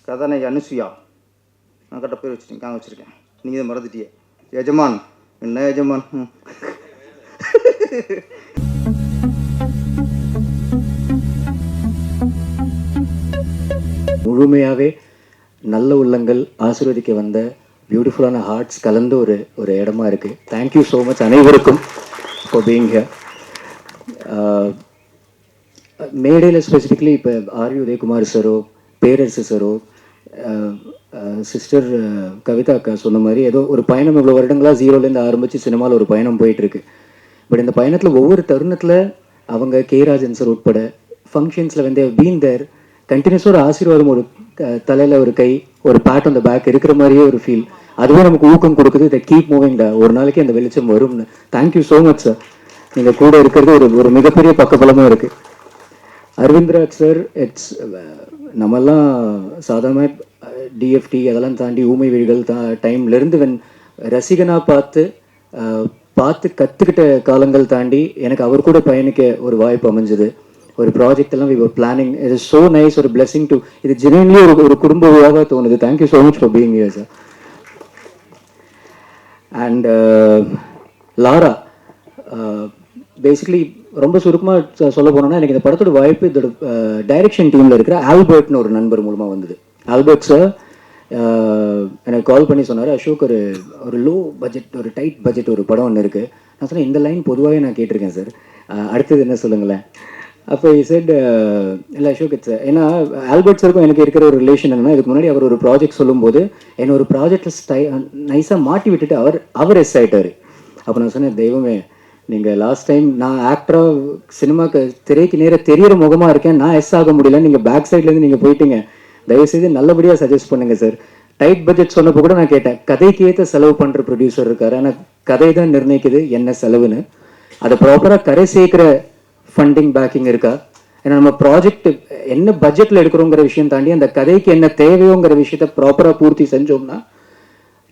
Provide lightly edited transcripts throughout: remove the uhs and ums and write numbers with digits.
கதாநாயகி அனுசுயா. நான் கரெக்டாக பேர் வச்சுருக்கேன். நீங்கள் இதை மறந்துட்டியே. எஜமான் என்ன எஜமான்? முழுமையாகவே நல்ல உள்ளங்கள் ஆசீர்வதிக்க வந்த பியூட்டிஃபுல்லான ஹார்ட்ஸ் கலந்து ஒரு இடமா இருக்குது. தேங்க்யூ ஸோ மச் அனைவருக்கும் ஃபார் பீயிங் ஹியர். மேடையில் ஸ்பெசிஃபிக்லி இப்போ ஆர் வி உதயகுமார் சாரோ, பேரரசு சாரோ, சிஸ்டர் கவிதா அக்கா சொன்ன மாதிரி ஏதோ ஒரு பயணம் இவ்வளோ வருடங்களாக ஜீரோலேருந்து ஆரம்பித்து சினிமாவில் ஒரு பயணம் போயிட்டுருக்கு. பட் இந்த பயணத்தில் ஒவ்வொரு தருணத்தில் அவங்க கேராஜன் சார் உட்பட ஃபங்க்ஷன்ஸில் வந்து பீன் தேர் கண்டினியூஸாக ஒரு ஆசீர்வாதம், ஒரு தலையில் ஒரு கை, ஒரு பேட் ஆன் த பேக் இருக்கிற மாதிரியே ஒரு ஃபீல். அதுவே நமக்கு ஊக்கம் கொடுக்குது. இதை கீப் மூவிங்டா, ஒரு நாளைக்கு அந்த வெளிச்சம் வரும்னு. Thank you so much sir. நீங்கள் கூட இருக்கிறது ஒரு மிகப்பெரிய பக்கபலமாக இருக்குது. அரவிந்த்ராஜ் சார், நம்மெல்லாம் சாதாரண டிஎஃப்டி அதெல்லாம் தாண்டி ஊமை வீடுகள் டைம்லேருந்து ரசிகனாக பார்த்து கற்றுக்கிட்ட காலங்கள் தாண்டி எனக்கு அவர் கூட பயணிக்க ஒரு வாய்ப்பு அமைஞ்சது. ஒரு ப்ராஜெக்ட் எல்லாம் we were planning. It is so nice. ஒரு பிளெஸிங் டு இது ஜெனுவன்லி ஒரு குடும்ப விழாவாக தோணுது. Thank you so much for being here sir. And Lara, basically ரொம்ப சுருக்கமாக சொல்ல போனோம்னா எனக்கு இந்த படத்தோட வாய்ப்பு இதோட டைரக்ஷன் டீமில் இருக்கிற ஆல்பர்ட்னு ஒரு நண்பர் மூலமாக வந்தது. ஆல்பர்ட் சார் எனக்கு கால் பண்ணி சொன்னார், அசோக் ஒரு லோ பட்ஜெட், ஒரு டைட் பட்ஜெட் ஒரு படம் ஒன்று இருக்குது. நான் சொன்னேன், இந்த லைன் பொதுவாகவே நான் கேட்டிருக்கேன் சார், அடுத்தது என்ன சொல்லுங்களேன். அப்போ செட் இல்லை அசோக் இட்ஸ், ஏன்னா ஆல்பர்ட் சாருக்கும் எனக்கு இருக்கிற ஒரு ரிலேஷன் என்னன்னா, இதுக்கு முன்னாடி அவர் ஒரு ப்ராஜெக்ட் சொல்லும்போது என்னை ஒரு ப்ராஜெக்டில் நைஸாக மாட்டி விட்டுட்டு அவர் எஸ் ஆகிட்டார். அப்போ நான் சொன்னேன், தெய்வமே, நீங்கள் லாஸ்ட் டைம் நான் ஆக்டராக சினிமாக்கு திரைக்கு நேராக தெரியிற முகமாக இருக்கேன், நான் எஸ் ஆக முடியல, நீங்கள் பேக் சைட்லேருந்து நீங்கள் போயிட்டீங்க, தயவுசெய்து நல்லபடியாக சஜஸ்ட் பண்ணுங்கள் சார். டைட் பட்ஜெட் சொன்னப்போ கூட நான் கேட்டேன், கதைக்கு ஏற்ற செலவு பண்ணுற ப்ரொடியூசர் இருக்காரு, ஆனால் கதை தான் நிர்ணயிக்குது என்ன செலவுன்னு. அதை ப்ராப்பராக கரை சேர்க்கிற ஃபண்டிங் பேக்கிங் இருக்கா? ஏன்னா நம்ம ப்ராஜெக்ட் என்ன பட்ஜெட்டில் எடுக்கிறோங்கிற விஷயம் தாண்டி அந்த கதைக்கு என்ன தேவையோங்கிற விஷயத்த ப்ராப்பராக பூர்த்தி செஞ்சோம்னா,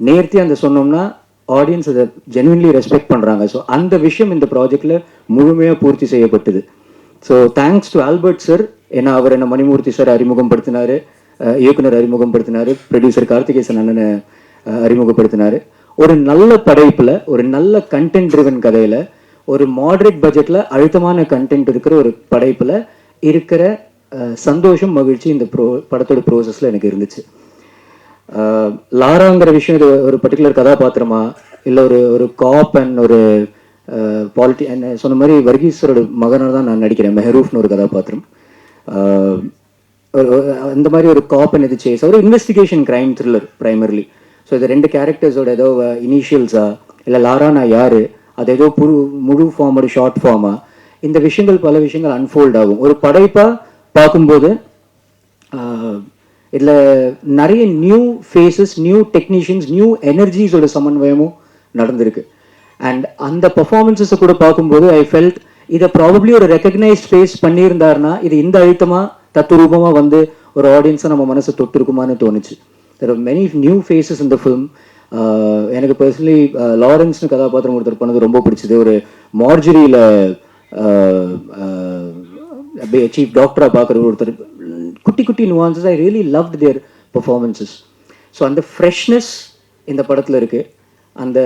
நேர்த்தி அந்த சொன்னோம்னா ஆடியன்ஸ் அதை ஜென்வின்லி ரெஸ்பெக்ட் பண்ணுறாங்க. ஸோ அந்த விஷயம் இந்த ப்ராஜெக்டில் முழுமையாக பூர்த்தி செய்யப்பட்டது. So thanks to Albert sir. ஏன்னா அவர் என்ன மணிமூர்த்தி சார் அறிமுகப்படுத்தினார், இயக்குனர் அறிமுகப்படுத்தினார், ப்ரொடியூசர் கார்த்திகேசன் அண்ணனை அறிமுகப்படுத்தினார். ஒரு நல்ல படைப்பில், ஒரு நல்ல கண்டென்ட் ட்ரிவன் கதையில், ஒரு மாடரேட் பட்ஜெட்டில் அழுத்தமான கண்டென்ட் இருக்கிற ஒரு படைப்பில் இருக்கிற சந்தோஷம், மகிழ்ச்சி இந்த படத்தோட ப்ரோசஸில் எனக்கு இருந்துச்சு. லாராங்கிற விஷயம் இது ஒரு பர்டிகுலர் கதாபாத்திரமா இல்லை ஒரு காப் அண்ட் ஒரு என்ன சொன்ன மாதிரி வர்கீஸ்வரோட மகனாக தான் நான் நடிக்கிறேன். மெஹரூஃப்னு ஒரு கதாபாத்திரம். இந்த மாதிரி ஒரு காப் அண்ட் இது சேஸ், ஒரு investigation crime thriller primarily. So இது ரெண்டு கேரக்டர்ஸோட ஏதோ இனிஷியல்ஸா இல்லை லாரானா யாரு, அது ஏதோ முழு ஃபார்ம், ஒரு ஷார்ட் ஃபார்மா, இந்த விஷயங்கள் பல விஷயங்கள் அன்ஃபோல்ட் ஆகும். ஒரு படைப்பாக பார்க்கும்போது இதில் நிறைய new faces, new technicians, new எனர்ஜிஸோட சமன்வயமும் நடந்திருக்கு. அண்ட் அந்த பர்ஃபார்மன்ஸஸை கூட பார்க்கும்போது ஐ ஃபெல்ட் இதை ப்ராபப்ளி ஒரு ரெக்கக்னைஸ்ட் ஃபேஸ் பண்ணியிருந்தாருன்னா இது இந்த அழுத்தமாக தத்துரூபமாக வந்து ஒரு ஆடியன்ஸை நம்ம மனசை தொட்டிருக்குமான்னு தோணுச்சு. There are many new faces இந்த ஃபிலிம். எனக்கு பர்சனலி லாரன்ஸ்னு கதாபாத்திரம் ஒருத்தர் பண்ணது ரொம்ப பிடிச்சது. ஒரு மார்ஜரியில் சீஃப் டாக்டராக பார்க்குற ஒருத்தர், குட்டி குட்டி nuances, I really loved their performances. So அந்த ஃப்ரெஷ்னஸ் இந்த படத்தில் இருக்குது. அந்த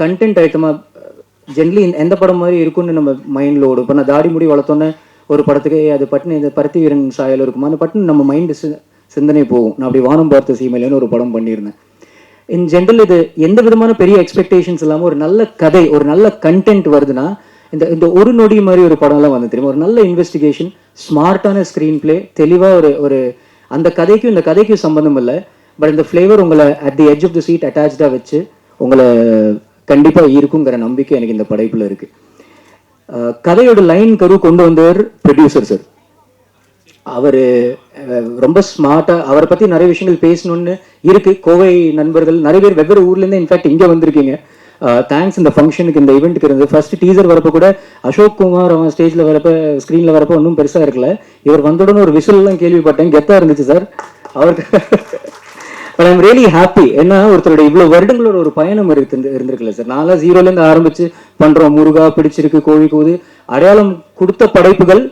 கண்டென்ட் ஐட்டமாக ஜென்ரலி எந்த படம் மாதிரி இருக்குன்னு நம்ம மைண்டில் ஓடும். இப்போ நான் தாடி முடி வளர்த்தோன்னே ஒரு படத்துக்கு அது பட்டுன்னு இந்த பருத்தி வீரன் சாயல் இருக்குமா, அந்த பட்டுன்னு நம்ம மைண்டு சிந்தனை போகும். நான் அப்படி வானம் பார்த்த சீமையிலேன்னு ஒரு படம் பண்ணியிருந்தேன். இன் ஜென்ரல் இது எந்த விதமான பெரிய எக்ஸ்பெக்டேஷன்ஸ் இல்லாமல் ஒரு நல்ல கதை, ஒரு நல்ல கண்டென்ட் வருதுன்னா, இந்த ஒரு நொடி மாதிரி ஒரு படம்லாம் வந்து தெரியும். ஒரு நல்ல இன்வெஸ்டிகேஷன், ஸ்மார்ட்டான ஸ்க்ரீன் பிளே, தெளிவாக ஒரு அந்த கதைக்கும் இந்த கதைக்கும் சம்பந்தம் இல்லை, பட் இந்த ஃப்ளேவர் உங்களை at the edge of the seat அட்டாச்சாக வச்சு உங்களை கண்டிப்பாக இருக்குங்கிற நம்பிக்கை எனக்கு இந்த படைப்பில் இருக்குது. கதையோட லைன் கரு கொண்டு வந்தவர் ப்ரொடியூசர் சார். அவர் ரொம்ப ஸ்மார்ட்டாக, அவரை பற்றி நிறைய விஷயங்கள் பேசணும்னு இருக்குது. கோவை நண்பர்கள் நிறைய பேர் வெவ்வேறு ஊர்லேருந்து இன்ஃபேக்ட் இங்கே வந்திருக்கீங்க. தேங்க்ஸ் இந்த ஃபங்க்ஷனுக்கு, இந்த ஈவெண்ட்டுக்கு இருந்தது. ஃபர்ஸ்ட் டீசர் வரப்போ கூட அசோக் குமார் அவன் ஸ்டேஜில் வரப்போ, ஸ்க்ரீனில் வரப்போ ஒன்றும் பெருசாக இருக்கல. இவர் வந்தோடனே ஒரு விசில்லாம் கேள்விப்பட்டேன், கெத்தாக இருந்துச்சு சார் அவருக்கு. But I'm really happy. ஏன்னா ஒருத்தரோட இவ்வளோ வருடங்களோட ஒரு பயணம் இருந்திருக்குல்ல சார். நான்லாம் ஜீரோலேருந்து ஆரம்பித்து பண்ணுறோம். முருகா, பிடிச்சிருக்கு, கோழி கூது, அடையாளம் கொடுத்த படைப்புகள்.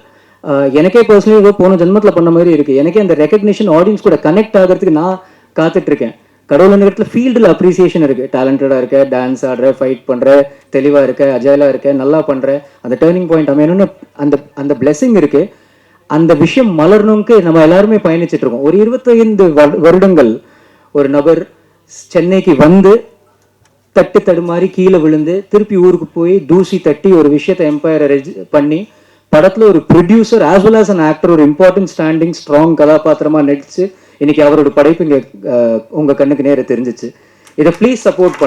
எனக்கே பர்சனலி ஏதோ போன ஜென்மத்தில் பண்ண மாதிரி இருக்குது. எனக்கே அந்த ரெகக்னிஷன் ஆடியன்ஸ் கூட கனெக்ட் ஆகிறதுக்கு நான் காத்துட்ருக்கேன். கடவுள் நேரத்தில் ஃபீல்டில் அப்ரிசியேஷன் இருக்குது. டேலண்டடாக இருக்க, டான்ஸ் ஆடுற, ஃபைட் பண்ணுற, தெளிவாக இருக்க, அஜயலாக இருக்க, நல்லா பண்ணுற, அந்த டேர்னிங் பாயிண்ட் அமையணும்னு அந்த பிளெஸிங் இருக்குது. அந்த விஷயம் மலரணும்க்கு நம்ம எல்லாருமே பயணிச்சுட்டு இருக்கோம். ஒரு 25 வருடங்கள் ஒரு நபர் சென்னைக்கு வந்து தட்டு தடுமாறி கீழே விழுந்து திருப்பி ஊருக்கு போய் தூசி தட்டி ஒரு விஷயத்தை எம்பையரை பண்ணி படத்துல ஒரு producer as well as an actor ஒரு இம்பார்ட்டன்ட் ஸ்டாண்டிங் ஸ்ட்ராங் கதாபாத்திரமா நடிச்சு இன்னைக்கு அவரோட படைப்பு இங்க உங்க கண்ணுக்கு நேர தெரிஞ்சிச்சு. இதை ப்ளீஸ் சப்போர்ட்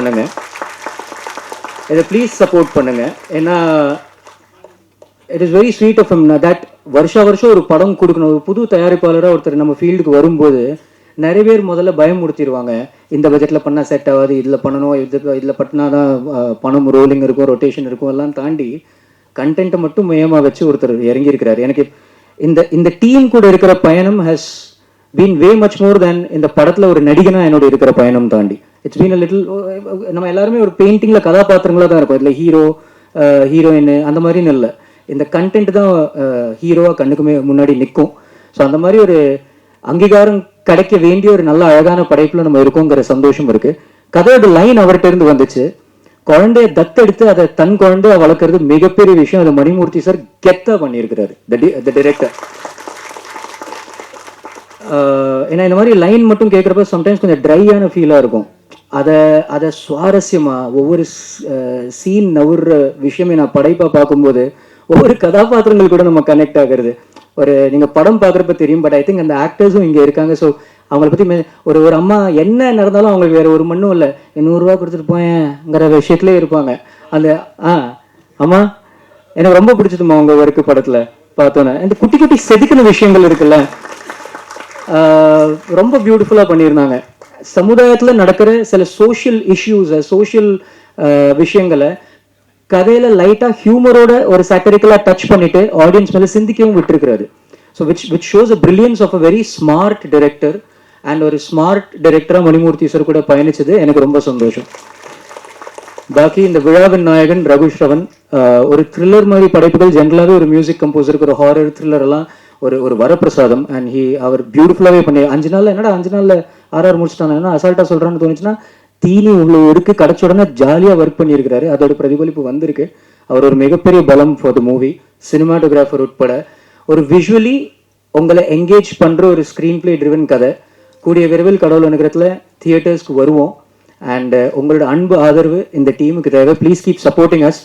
பண்ணுங்க, ஏன்னா it is very sweet of him that வருஷம் ஒரு படம் கொடுக்கணும். ஒரு புது தயாரிப்பாளராக ஒருத்தர் நம்ம ஃபீல்டுக்கு வரும்போது நிறைய பேர் முதல்ல பயமுறுத்திடுவாங்க. இந்த பட்ஜெட்டில் பண்ணால் செட் ஆகாது, இதில் பண்ணணும், இதில் பண்ணினா தான் பணம் ரோலிங் இருக்கும், ரொட்டேஷன் இருக்கும், எல்லாம் தாண்டி கண்டென்ட்டை மட்டும் மையமாக வச்சு ஒருத்தர் இறங்கியிருக்கிறார். எனக்கு இந்த டீம் கூட இருக்கிற பயணம் has been way much more than இந்த படத்தில் ஒரு நடிகனாக என்னோட இருக்கிற பயணம் தாண்டி. இட்ஸ் பீன் அ லிட்டில், நம்ம எல்லாருமே ஒரு பெயிண்டிங்கில் கதாபாத்திரங்களாக தான் இருக்கும். இதில் ஹீரோ ஹீரோயின் அந்த மாதிரின்னு இல்லை. இந்த கண்டென்ட் தான் ஹீரோவாக கண்ணுக்குமே முன்னாடி நிற்கும். ஸோ அந்த மாதிரி ஒரு அங்கீகாரம் கிடைக்க வேண்டிய ஒரு நல்ல அழகான படைப்புல நம்ம இருக்கோங்கிற சந்தோஷம் இருக்கு. கதையோட லைன் அவர்கிட்ட இருந்து வந்துச்சு. குழந்தைய தத்தெடுத்து அதை தன் குழந்தைய வளர்க்கறது மிகப்பெரிய விஷயம். அதை மணிமூர்த்தி சார் கெத்தா பண்ணியிருக்கிறாரு, த டிரெக்டர். ஏன்னா இந்த மாதிரி லைன் மட்டும் கேட்குறப்ப சம்டைம்ஸ் கொஞ்சம் ட்ரையான ஃபீலாக இருக்கும். அதை சுவாரஸ்யமா ஒவ்வொரு சீன் நவுற விஷயமே நான் படைப்பாக பார்க்கும்போது ஒவ்வொரு கதாபாத்திரங்கள் கூட நம்ம கனெக்ட் ஆகிறது. ஒரு நீங்கள் படம் பார்க்குறப்ப தெரியும். பட் ஐ திங்க் அந்த ஆக்டர்ஸும் இங்கே இருக்காங்க. ஸோ அவங்கள பற்றி ஒரு அம்மா என்ன நடந்தாலும் அவங்களுக்கு வேறு ஒரு மண்ணும் இல்லை, 100 ரூபா கொடுத்துட்டு போயேங்கிற விஷயத்துலேயே இருப்பாங்க. அந்த அம்மா எனக்கு ரொம்ப பிடிச்சதுமா அவங்க ஒர்க்கு படத்தில் பார்த்தோன்னே. இந்த குட்டி குட்டி செதுக்கின விஷயங்கள் இருக்குல்ல, ரொம்ப பியூட்டிஃபுல்லாக பண்ணியிருந்தாங்க. சமுதாயத்தில் நடக்கிற சில சோஷியல் இஷ்யூஸை, சோஷியல் விஷயங்களை கதையில லைட்டா ஹியூமரோட ஒரு சாட்டரிக்கலா டச் பண்ணிட்டு ஆடியன்ஸ் மேல சிந்திக்கவும் விட்டுருக்காரு. So which shows a brilliance of a very smart director. And ஒரு ஸ்மார்ட் டைரக்டரா மணிமூர்த்தி சார் கூட பயணிச்சது எனக்கு ரொம்ப சந்தோஷம். பாக்கி இந்த விழாவின் நாயகன் ரகு ஸ்ரவன் ஒரு த்ரில்லர் மாதிரி படைப்புகள் ஜென்ரலாகவே ஒரு மியூசிக் கம்போசருக்கு ஒரு ஹாரர் த்ரில்லர் எல்லாம் ஒரு வரப்பிரசாதம். அண்ட் அவர் பியூட்டிஃபுல்லாகவே பண்ணி 5 நாளில் என்னடா 5 நாளில் RR முடிச்சிட்டாங்க அசால்ட்டாக சொல்கிறான்னு தோணுச்சுன்னா தீனி இவ்வளோ இருக்கு கிடைச்ச உடனே ஜாலியாக ஒர்க் பண்ணியிருக்கிறாரு. அதோட பிரதிபலிப்பு வந்திருக்கு. அவர் ஒரு மிகப்பெரிய பலம் ஃபார் த மூவி. சினிமாட்டோகிராஃபர் உட்பட ஒரு விஷுவலி உங்களை என்கேஜ் பண்ணுற ஒரு ஸ்க்ரீன் பிளே ட்ரிவன் கதை. கூடிய விரைவில் கடவுள் அனுகிரகத்தில் தியேட்டர்ஸ்க்கு வருவோம். அண்ட் உங்களோட அன்பு ஆதரவு இந்த டீமுக்கு தேவை. Please keep supporting us.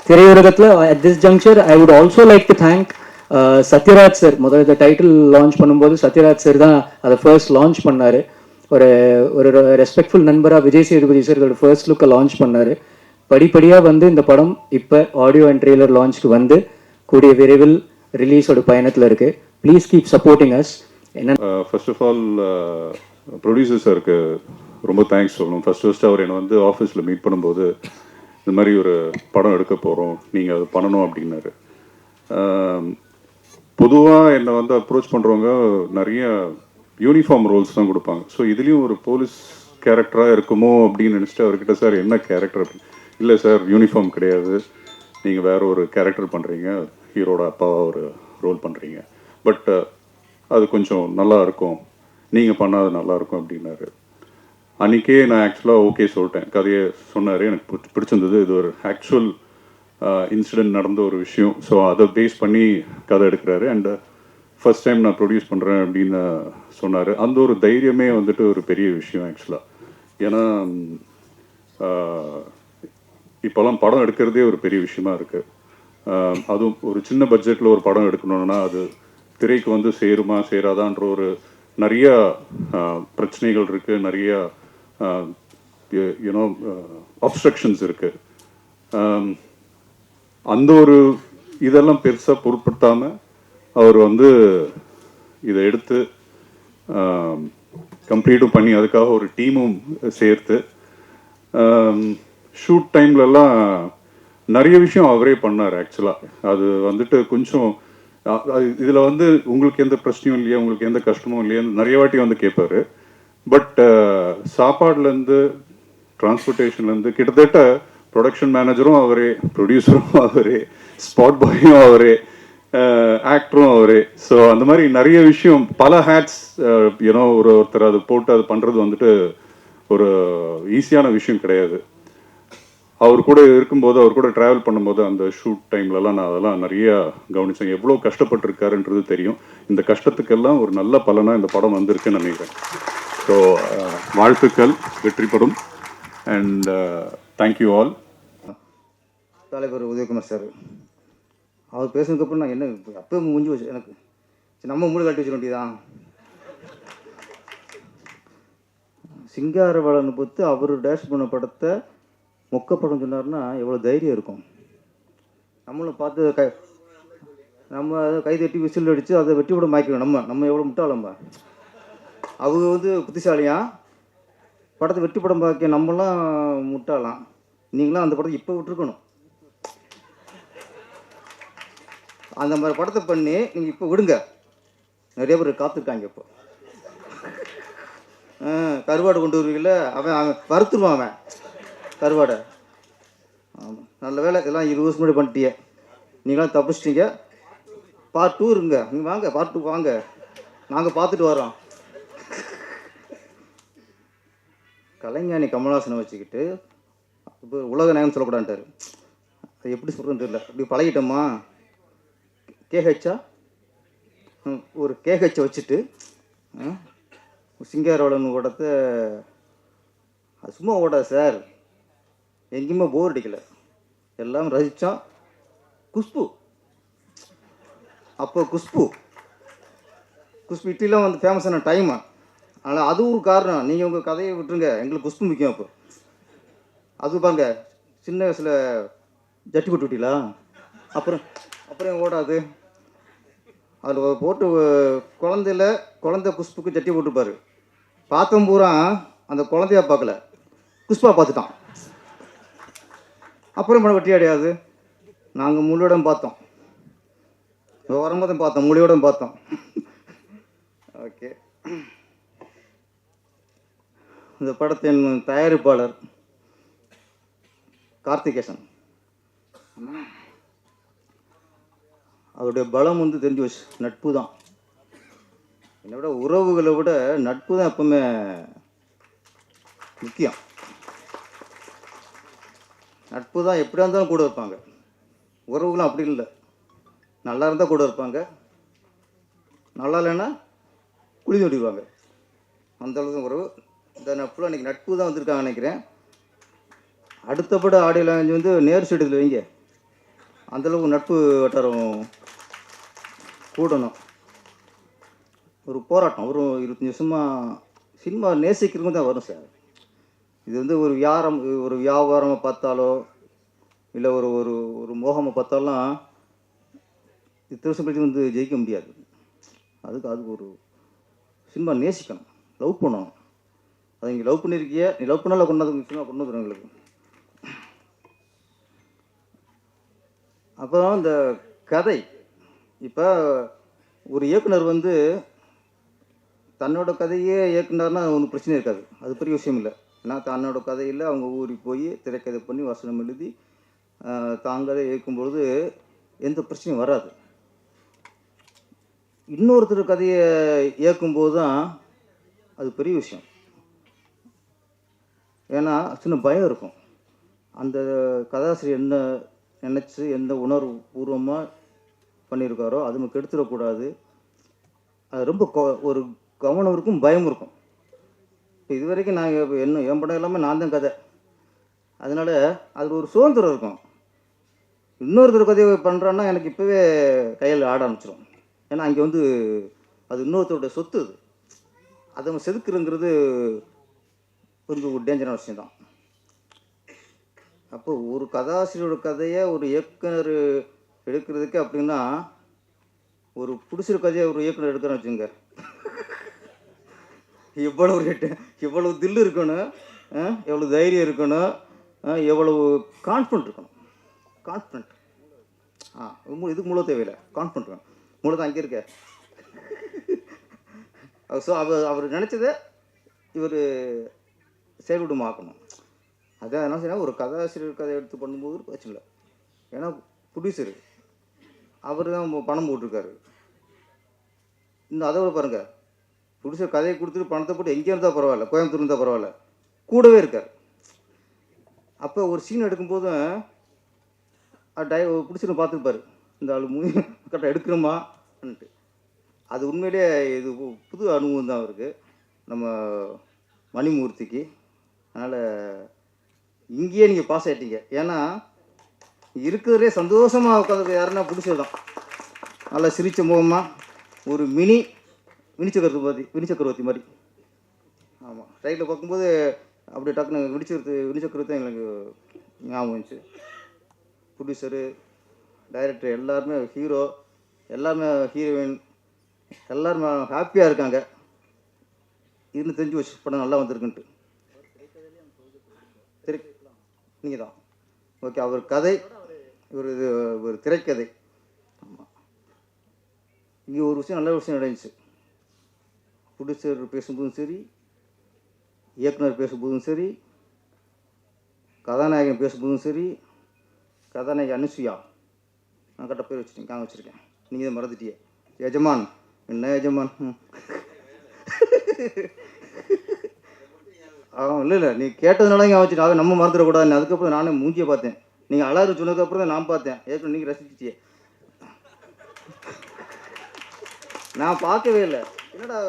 திரையுலகத்தில் at this juncture I would also like to thank Sathyaraj sir. முதல்ல இந்த டைட்டில் லான்ச் பண்ணும்போது சத்யராஜ் சார் தான் அதை ஃபர்ஸ்ட் லான்ச் பண்ணார். ஒரு ரெஸ்பெக்ட்ஃபுல் நண்பராக விஜய் சேதுபதி சார் இதோட ஃபர்ஸ்ட் லுக்கை லான்ச் பண்ணார். படிப்படியாக வந்து இந்த படம் இப்போ ஆடியோ அண்ட் ட்ரெய்லர் லான்ச்சுக்கு வந்து கூடிய விரைவில் ரிலீஸோட பயணத்தில் இருக்குது. Please keep supporting as. என்ன ஃபர்ஸ்ட் ஆஃப் ஆல் ப்ரொடியூசர் சாருக்கு ரொம்ப தேங்க்ஸ் சொல்லணும். ஃபர்ஸ்ட் அவர் என்னை வந்து ஆஃபீஸில் மீட் பண்ணும்போது இந்த மாதிரி ஒரு படம் எடுக்க போகிறோம், நீங்கள் அது பண்ணணும் அப்படின்னாரு. பொதுவாக என்னை வந்து அப்ரோச் பண்ணுறவங்க நிறைய யூனிஃபார்ம் ரோல்ஸ் தான் கொடுப்பாங்க. ஸோ இதுலேயும் ஒரு போலீஸ் கேரக்டராக இருக்குமோ அப்படின்னு நினச்சிட்டு அவர்கிட்ட சார் என்ன கேரக்டர் அப்படின்னு. இல்லை சார் யூனிஃபார்ம் கிடையாது, நீங்கள் வேறு ஒரு கேரக்டர் பண்ணுறீங்க, ஹீரோட அப்பாவாக ஒரு ரோல் பண்ணுறீங்க, பட் அது கொஞ்சம் நல்லா இருக்கும், நீங்கள் பண்ணால் அது நல்லாயிருக்கும் அப்படின்னாரு. அன்றைக்கே நான் ஆக்சுவலாக ஓகே சொல்லிட்டேன். கதையை சொன்னார், எனக்கு பிடிச்சிருந்தது. இது ஒரு ஆக்சுவல் இன்சிடெண்ட் நடந்த ஒரு விஷயம். ஸோ அதை பேஸ் பண்ணி கதை எடுக்கிறாரு. அண்ட் ஃபர்ஸ்ட் டைம் நான் ப்ரொடியூஸ் பண்ணுறேன் அப்படின்னு சொன்னார். அந்த ஒரு தைரியமே வந்துட்டு ஒரு பெரிய விஷயம் ஆக்சுவலாக. ஏன்னா இப்போல்லாம் படம் எடுக்கிறதே ஒரு பெரிய விஷயமா இருக்குது. அதுவும் ஒரு சின்ன பட்ஜெட்டில் ஒரு படம் எடுக்கணும்னா அது திரைக்கு வந்து சேருமா சேராதான்ற ஒரு நிறையா பிரச்சனைகள் இருக்குது, நிறையா யூனோ அப்ஸ்ட்ரக்ஷன்ஸ் இருக்குது. அந்த ஒரு இதெல்லாம் பெருசாக பொருட்படுத்தாமல் அவர் வந்து இதை எடுத்து கம்ப்ளீட்டும் பண்ணி அதுக்காக ஒரு டீமும் சேர்த்து ஷூட் டைம்லலாம் நிறைய விஷயம் அவரே பண்ணார் ஆக்சுவலாக. அது வந்துட்டு கொஞ்சம் இதில் வந்து உங்களுக்கு எந்த பிரச்சனையும் இல்லையா, உங்களுக்கு எந்த கஷ்டமும் இல்லையா நிறைய வாட்டி வந்து கேட்பார். பட் சாப்பாடுலேருந்து டிரான்ஸ்போர்ட்டேஷன்லேருந்து கிட்டத்தட்ட ப்ரொடக்ஷன் மேனேஜரும் அவரே, ப்ரொடியூசரும் அவரே, ஸ்பாட் பாயும் அவரே, ஆக்டரும் அவரே. ஸோ அந்த மாதிரி நிறைய விஷயம், பல ஹேட்ஸ் ஏன்னோ ஒருத்தர் அது போட்டு அது பண்ணுறது வந்துட்டு ஒரு ஈஸியான விஷயம் கிடையாது. அவர் கூட இருக்கும்போது, அவர் கூட ட்ராவல் பண்ணும்போது, அந்த ஷூட் டைம்லலாம் நான் அதெல்லாம் நிறையா கவனித்தேன். எவ்வளோ கஷ்டப்பட்டிருக்காருன்றது தெரியும். இந்த கஷ்டத்துக்கெல்லாம் ஒரு நல்ல பலனாக இந்த படம் வந்திருக்குன்னு நினைக்கிறேன். ஸோ வாழ்த்துக்கள், வெற்றிப்படும். And thank you all. தலைவர் உதயகுமார் சார் அவர் பேசுனதுக்கப்புறம் நான் என்ன அப்போ முடிஞ்சு வச்சு எனக்கு சரி, நம்ம மூணு கட்டி வச்சுக்க வேண்டியதான். சிங்காரவேலனை பொறுத்து அவர் டேஷ் பண்ண படத்தை மொக்க படம் சொன்னார்னா எவ்வளோ தைரியம் இருக்கும். நம்மளும் பார்த்து நம்ம கை தட்டி விசில் அடித்து அதை வெட்டி விட மாய்க்கணும். நம்ம எவ்வளோ முட்டாளம்ப. அவங்க வந்து புத்திசாலியா படத்தை வெட்டி படம் பார்க்க நம்மளாம் முட்டாளாம். நீங்களாம் அந்த படத்தை இப்போ விட்டுருக்கணும். அந்த மாதிரி படத்தை பண்ணி நீங்கள் இப்போ விடுங்க. நிறைய பேர் காத்திருக்காங்க. இப்போ கருவாடை கொண்டு வருவீங்கள, அவன் வறுத்துருவான் அவன் கருவாடை. ஆமாம், நல்ல வேலை எல்லாம் 20 வருஷம் முன்னாடி பண்ணிட்டிய. நீங்களாம் தப்பிச்சிட்டிங்க. பார்ட் 2 இருங்க. நீங்கள் வாங்க, பார்ட் 2 வாங்க, நாங்கள் பார்த்துட்டு வரோம். கலைஞானி கமல்ஹாசனை வச்சுக்கிட்டு இப்போ உலக நாயகன் சொல்லக்கூடாதுன்ட்டார். அது எப்படி சொல்கிறேன்னு தெரியல. அப்படி பழகிட்டோமா. கேஹெச்சா ஒரு கேஹெச்சை வச்சுட்டு சிங்காரவேலன் படத்தை அது சும்மா ஓடாது சார். எங்கேயுமே போர் அடிக்கலை, எல்லாம் ரசித்தோம். குஷ்பு அப்போ குஷ்பு இட்லிலாம் வந்து ஃபேமஸான டைமு. ஆனால் அது ஒரு காரணம். நீங்கள் உங்கள் கதையை விட்டுருங்க, எங்களுக்கு குஷ்பு முக்கியம். அப்போ அது பாருங்க, சின்ன வயசில் ஜட்டி போட்டு விட்டீங்களா, அப்புறம் ஓடாது. அதில் போட்டு குழந்தை குஷ்புக்கு ஜட்டி போட்டுப்பார். பார்த்தோம் பூரா அந்த குழந்தையா பார்க்கல, குஷ்பா பார்த்துட்டான். அப்புறம் படம் வெட்டி அடையாது. நாங்கள் முழுவடம் பார்த்தோம், வரும்போது பார்த்தோம், முழுவடம் பார்த்தோம். ஓகே, இந்த படத்தின் தயாரிப்பாளர் கார்த்திகேசன். அவருடைய பலம் வந்து தெரிஞ்சு வச்சு நட்பு தான். என்னை விட உறவுகளை விட நட்பு தான் எப்பவுமே முக்கியம். நட்பு தான் எப்படியா இருந்தாலும் கூட இருப்பாங்க. உறவுகளும் அப்படி இல்லை, நல்லா இருந்தால் கூட இருப்பாங்க, நல்லா இல்லைன்னா குழி தோண்டிடுவாங்க. அந்தளவுக்கு உறவு. இந்த நட்புல இன்றைக்கி நட்பு தான் வந்திருக்காங்க நினைக்கிறேன். அடுத்தபடி ஆடியோ லாங்குவேஜ் வந்து நேர் ஸ்டேடியத்தில் வைங்க. அந்தளவுக்கு நட்பு வட்டாரம் கூடணும். ஒரு போராட்டம், ஒரு 25 வருஷமாக சினிமா நேசிக்கிறவங்க தான் வரும் சார். இது வந்து ஒரு வியாபாரமாக பார்த்தாலோ இல்லை ஒரு ஒரு ஒரு மோகமாக பார்த்தாலும் இத்தனை வருஷம் கழிச்சு வந்து ஜெயிக்க முடியாது. அதுக்கு ஒரு சினிமா நேசிக்கணும், லவ் பண்ணணும். அதை நீங்கள் லவ் பண்ணியிருக்கிய, நீ லவ் பண்ணால கொண்டாந்து சினிமா கொண்டு வந்துடும் எங்களுக்கு. அப்புறம் இந்த கதை, இப்போ ஒரு இயக்குனர் வந்து தன்னோட கதையே இயக்குனர்னா ஒன்றும் பிரச்சனை இருக்காது, அது பெரிய விஷயம் இல்லை. ஏன்னா தன்னோட கதையில் அவங்க ஊருக்கு போய் திரைக்கதை பண்ணி வசனம் எழுதி தாங்களே இயக்கும்பொழுது எந்த பிரச்சனையும் வராது. இன்னொருத்தர் கதையை இயக்கும்போது தான் அது பெரிய விஷயம். ஏன்னா சின்ன பயம் இருக்கும். அந்த கதாசிரியர் என்ன நினச்சி எந்த உணர்வு பூர்வமாக பண்ணியிருக்காரோ அது நமக்கு எடுத்துடக்கூடாது. அது ரொம்ப ஒரு கவனம் இருக்கும், பயம் இருக்கும். இப்போ இது வரைக்கும் நான் என் படம் எல்லாமே நான் தான் கதை. அதனால் அது ஒரு சுதந்திரம் இருக்கும். இன்னொருத்தர் கதையை பண்ணுறான்னா எனக்கு இப்போவே கையில் ஆட ஆரம்பிச்சிடும். ஏன்னா அங்கே வந்து அது இன்னொருத்தரோட சொத்து. அதை நம்ம செதுக்குறங்கிறது கொஞ்சம் ஒரு டேஞ்சரான விஷயம் தான். அப்போ ஒரு கதாசிரியரோட கதையை ஒரு இயக்குனர் எடுக்கிறதுக்கு அப்படின்னா, ஒரு பிடிச்சிற கதையை ஒரு இயக்குனர் எடுக்கிறேன்னு வச்சுங்க, எவ்வளவு தில்லு இருக்கணும், எவ்வளோ தைரியம் இருக்கணும், எவ்வளவு கான்ஃபிடன்ட் இருக்கணும். கான்ஃபிடன்ட் இதுக்கு மூலம் தேவையில்லை, கான்ஃபிடன்ட் வேணும். மூலம் தான் அங்கே இருக்க. ஸோ அவர் நினச்சதை இவர் செயல்படுமாக்கணும். அதான் என்ன செய்யணும், ஒரு கதாசிரியர் கதை எடுத்து பண்ணும்போது பிரச்சனை இல்லை. ஏன்னா ப்ரொடியூசரு அவர் தான் பணம் போட்டிருக்காரு. இன்னும் அதை விட பாருங்கள், ப்ரொடியூசர் கதையை கொடுத்துட்டு பணத்தை போட்டு எங்கே இருந்தால் பரவாயில்ல, கோயம்புத்தூர் இருந்தால் பரவாயில்ல, கூடவே இருக்கார். அப்போ ஒரு சீன் எடுக்கும்போதும் பிடிச்சிருந்து பார்த்துருப்பார், இந்த ஆள் மூவி கரெக்டாக எடுக்கிறோமான்ட்டு. அது உண்மையிலே இது புது அனுபவம் தான் அவருக்கு, நம்ம மணிமூர்த்திக்கு. அதனால் இங்கேயே நீங்கள் பாஸ் ஆகிட்டீங்க. ஏன்னா இருக்கிறதுலே சந்தோஷமாக உட்காந்து யாருன்னா பிடிச்சது தான். நல்லா சிரித்த முகமாக ஒரு மினி சக்கரவர்த்தி மாதிரி. ஆமாம், ரைட்டில் பார்க்கும்போது அப்படி டக்குன்னு வினி சக்கரவர்த்தி தான் எங்களுக்கு ஞாபகம் வந்துச்சு. ப்ரொடியூசரு, டைரக்டர் எல்லாருமே, ஹீரோ எல்லாருமே, ஹீரோயின் எல்லாருமே ஹாப்பியாக இருக்காங்க. இதுன்னு தெரிஞ்சு வச்சு படம் நல்லா வந்திருக்குன்ட்டு. நீங்கள் தான் ஓகே. அவர் கதை ஒரு திரைக்கதை. ஆமாம், இங்கே ஒரு விஷயம் நல்ல விஷயம் நடந்துச்சு. ப்ரொடியூசர் பேசும்போதும் சரி, இயக்குனர் பேசும்போதும் சரி, கதாநாயகன் பேசும்போதும் சரி, கதாநாயகி அனுசுயா, நான் கரெக்டாக பேர் வச்சுருக்கேன், நீங்கள் தான் மறந்துட்டியே. எஜமான், என்ன எஜமான்? இல்லை நீ கேட்டதுனால இங்கே வச்சுட்டு அதை நம்ம மறந்துடக்கூடாதுன்னு. அதுக்கப்புறம் நானே மூஞ்சியை பார்த்தேன், நீங்கள் அழகு சொன்னதுக்கப்புறம் தான் நான் பார்த்தேன். ஏற்கனவே நீங்கள் ரசிச்சிட்டியே, நான் பார்க்கவே இல்லை. என்னடா